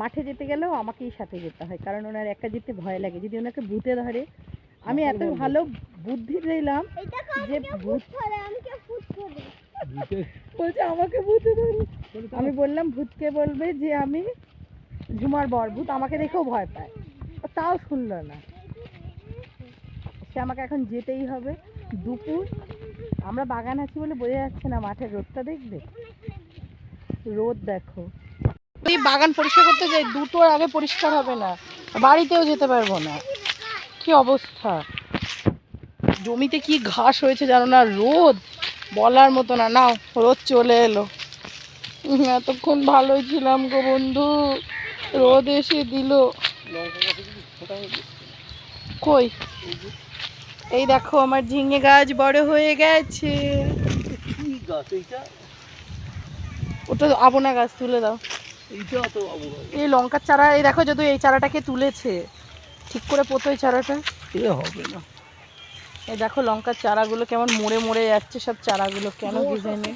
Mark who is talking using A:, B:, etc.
A: মাঠে যেতে গেলেও আমাকেই সাথে যেতে হয়, কারণ ওনার একা যেতে ভয় লাগে, যদি ওনাকে ভূতে ধরে। আমি এত ভালো বুদ্ধি দিলাম যে বলছে আমাকে ভূতে ধরে। আমি বললাম ভূতকে বলবে যে আমি ঝুমার বর, ভূত আমাকে দেখেও ভয় পায়, তাও শুনলো না। সে আমাকে এখন যেতেই হবে। দুপুর, আমরা বাগান আছি বলে বোঝা যাচ্ছে না, মাঠের রোদটা দেখবে, রোদ দেখো। এই বাগান পরিষ্কার করতে যাই, দুটোর আগে পরিষ্কার হবে না, বাড়িতেও যেতে পারবো না, কি অবস্থা। জমিতে কি ঘাস হয়েছে জানো না, রোদ বলার মতো না। নাও, রোদ চলে এলো। এতক্ষণ ভালোই ছিলাম গো বন্ধু, রোদ এসে দিল। কই, এই দেখো আমার ঝিঙে গাছ বড় হয়ে গেছে। ওটা আবনা গাছ, তুলে দাও। এই লঙ্কার চারা, এই দেখো যদি এই চারাটাকে তুলেছে, ঠিক করে পোতো এই চারাটা, হবে না। এই দেখো লঙ্কার চারাগুলো কেমন মরে মরে যাচ্ছে, সব চারাগুলো কেন ডিজাইনে।